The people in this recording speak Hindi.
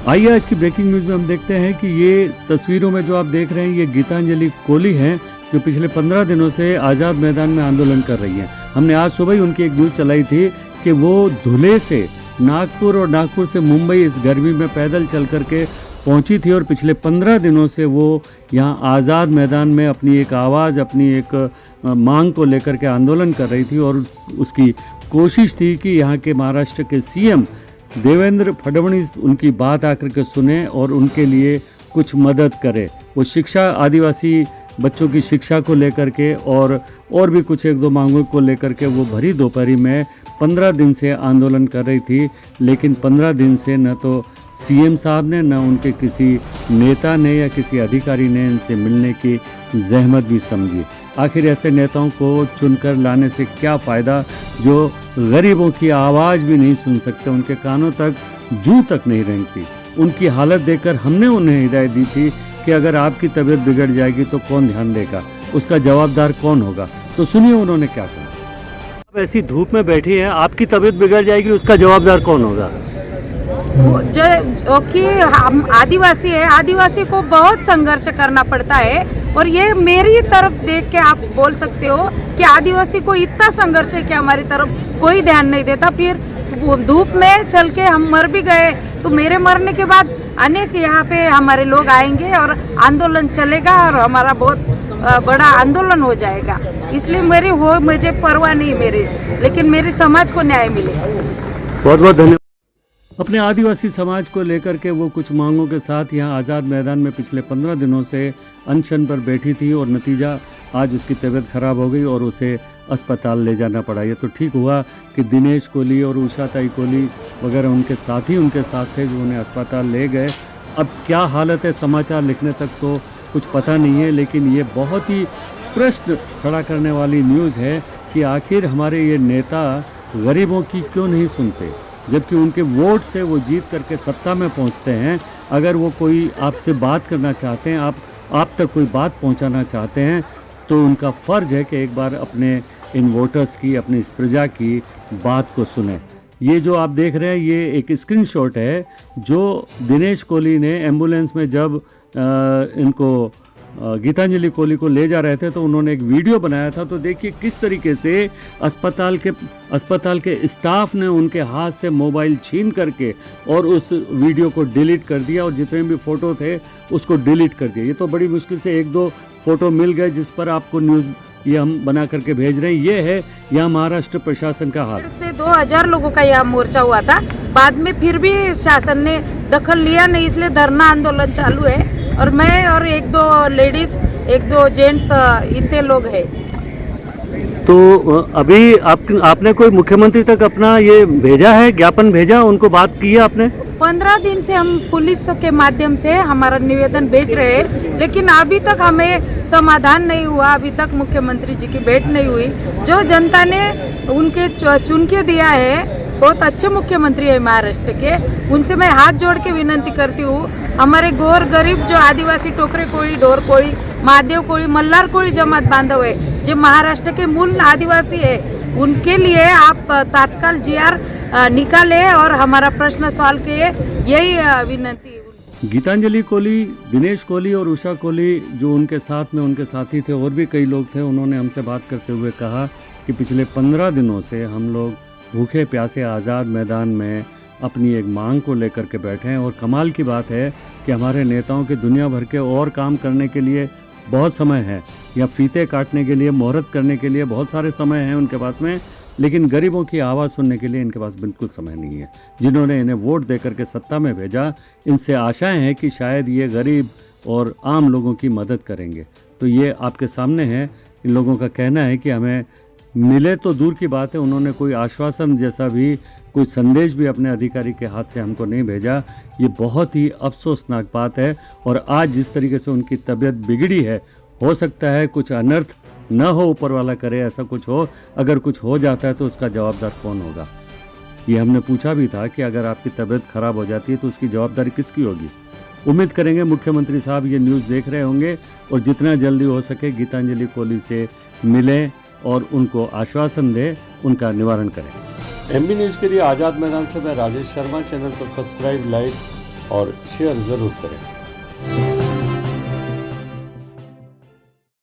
आइए आज की ब्रेकिंग न्यूज में हम देखते हैं कि ये तस्वीरों में जो आप देख रहे हैं ये गीतांजलि कोली हैं जो पिछले 15 दिनों से आज़ाद मैदान में आंदोलन कर रही हैं। हमने आज सुबह ही उनकी एक न्यूज चलाई थी कि वो धुले से नागपुर और नागपुर से मुंबई इस गर्मी में पैदल चल करके पहुंची थी और पिछले 15 दिनों से वो यहाँ आज़ाद मैदान में अपनी एक आवाज़, अपनी एक मांग को लेकर के आंदोलन कर रही थी और उसकी कोशिश थी कि यहाँ के महाराष्ट्र के सीएम देवेंद्र फडणवीस उनकी बात आकर के सुने और उनके लिए कुछ मदद करे। वो शिक्षा, आदिवासी बच्चों की शिक्षा को लेकर के और भी कुछ एक दो मांगों को लेकर के वो भरी दोपहरी में 15 दिन से आंदोलन कर रही थी, लेकिन 15 दिन से न तो सीएम साहब ने, न उनके किसी नेता ने या किसी अधिकारी ने इनसे मिलने की जहमत भी समझी। आखिर ऐसे नेताओं को चुनकर लाने से क्या फ़ायदा जो गरीबों की आवाज़ भी नहीं सुन सकते, उनके कानों तक जूं तक नहीं रेंगती। उनकी हालत देखकर हमने उन्हें हिदायत दी थी कि अगर आपकी तबीयत बिगड़ जाएगी तो कौन ध्यान देगा, उसका जवाबदार कौन होगा। तो सुनिए उन्होंने क्या कहा। आप ऐसी धूप में बैठी हैं, आपकी तबीयत बिगड़ जाएगी, उसका जवाबदार कौन होगा? जो कि हम आदिवासी है, आदिवासी को बहुत संघर्ष करना पड़ता है और ये मेरी तरफ देख के आप बोल सकते हो कि आदिवासी को इतना संघर्ष है कि हमारी तरफ कोई ध्यान नहीं देता। फिर धूप में चल के हम मर भी गए तो मेरे मरने के बाद अनेक यहाँ पे हमारे लोग आएंगे और आंदोलन चलेगा और हमारा बहुत बड़ा आंदोलन हो जाएगा। इसलिए मुझे परवाह नहीं मेरी, लेकिन मेरे समाज को न्याय मिले। बहुत बहुत धन्यवाद। अपने आदिवासी समाज को लेकर के वो कुछ मांगों के साथ यहाँ आज़ाद मैदान में पिछले 15 दिनों से अनशन पर बैठी थी और नतीजा आज उसकी तबीयत खराब हो गई और उसे अस्पताल ले जाना पड़ा। ये तो ठीक हुआ कि दिनेश कोली और उषाताई कोली वगैरह उनके साथी उनके साथ थे जो उन्हें अस्पताल ले गए। अब क्या हालत है, समाचार लिखने तक तो कुछ पता नहीं है, लेकिन ये बहुत ही प्रश्न खड़ा करने वाली न्यूज़ है कि आखिर हमारे ये नेता गरीबों की क्यों नहीं सुनते, जबकि उनके वोट से वो जीत करके सत्ता में पहुंचते हैं। अगर वो कोई आपसे बात करना चाहते हैं, आप तक कोई बात पहुंचाना चाहते हैं, तो उनका फ़र्ज़ है कि एक बार अपने इन वोटर्स की, अपनी इस प्रजा की बात को सुने। ये जो आप देख रहे हैं ये एक स्क्रीनशॉट है जो दिनेश कोली ने एम्बुलेंस में जब इनको गीतांजलि कोली को ले जा रहे थे तो उन्होंने एक वीडियो बनाया था। तो देखिए किस तरीके से अस्पताल के स्टाफ ने उनके हाथ से मोबाइल छीन करके और उस वीडियो को डिलीट कर दिया और जितने भी फ़ोटो थे उसको डिलीट कर दिया। ये तो बड़ी मुश्किल से एक दो फ़ोटो मिल गए जिस पर आपको न्यूज़ ये हम बना करके भेज रहे हैं। ये है यहाँ महाराष्ट्र प्रशासन का हाल। से 2000 लोगों का यहाँ मोर्चा हुआ था, बाद में फिर भी शासन ने दखल लिया नहीं, इसलिए धरना आंदोलन चालू है और मैं और एक दो लेडीज, एक दो जेंट्स इतने लोग हैं। तो अभी आपने कोई मुख्यमंत्री तक अपना ये भेजा है, ज्ञापन भेजा, उनको बात की है आपने? 15 दिन से हम पुलिस के माध्यम से हमारा निवेदन भेज रहे हैं, लेकिन अभी तक हमें समाधान नहीं हुआ। अभी तक मुख्यमंत्री जी की भेंट नहीं हुई। जो जनता ने उनके चुन के दिया है, बहुत अच्छे मुख्यमंत्री है महाराष्ट्र के, उनसे मैं हाथ जोड़ के विनती करती हूँ, हमारे गोर गरीब जो आदिवासी टोकरे कोळी, ढोर कोळी, महादेव कोळी, मल्हार कोळी जमात बांधव है, जो महाराष्ट्र के मूल आदिवासी है, उनके लिए आप तात्काल जीआर निकाले और हमारा प्रश्न सॉल्व किए, यही विनती। गीतांजलि कोली, दिनेश कोली और उषा कोली जो उनके साथ में उनके साथी थे और भी कई लोग थे, उन्होंने हमसे बात करते हुए कहा कि पिछले 15 दिनों से हम लोग भूखे प्यासे आज़ाद मैदान में अपनी एक मांग को लेकर के बैठे हैं और कमाल की बात है कि हमारे नेताओं के दुनिया भर के और काम करने के लिए बहुत समय है, या फीते काटने के लिए, मुहूर्त करने के लिए बहुत सारे समय हैं उनके पास में, लेकिन गरीबों की आवाज़ सुनने के लिए इनके पास बिल्कुल समय नहीं है। जिन्होंने इन्हें वोट दे करके सत्ता में भेजा, इनसे आशाएं हैं कि शायद ये गरीब और आम लोगों की मदद करेंगे। तो ये आपके सामने है, इन लोगों का कहना है कि हमें मिले तो दूर की बात है, उन्होंने कोई आश्वासन जैसा भी, कोई संदेश भी अपने अधिकारी के हाथ से हमको नहीं भेजा। ये बहुत ही अफसोसनाक बात है और आज जिस तरीके से उनकी तबीयत बिगड़ी है, हो सकता है कुछ अनर्थ न हो, ऊपर वाला करे ऐसा कुछ हो। अगर कुछ हो जाता है तो उसका जवाबदार कौन होगा? ये हमने पूछा भी था कि अगर आपकी तबीयत खराब हो जाती है तो उसकी जवाबदारी किसकी होगी। उम्मीद करेंगे मुख्यमंत्री साहब ये न्यूज़ देख रहे होंगे और जितना जल्दी हो सके गीतांजलि कोली से मिलें और उनको आश्वासन दें, उनका निवारण करें। एमबी न्यूज़ के लिए आज़ाद मैदान से मैं राजेश शर्मा। चैनल को सब्सक्राइब, लाइक और शेयर ज़रूर करें।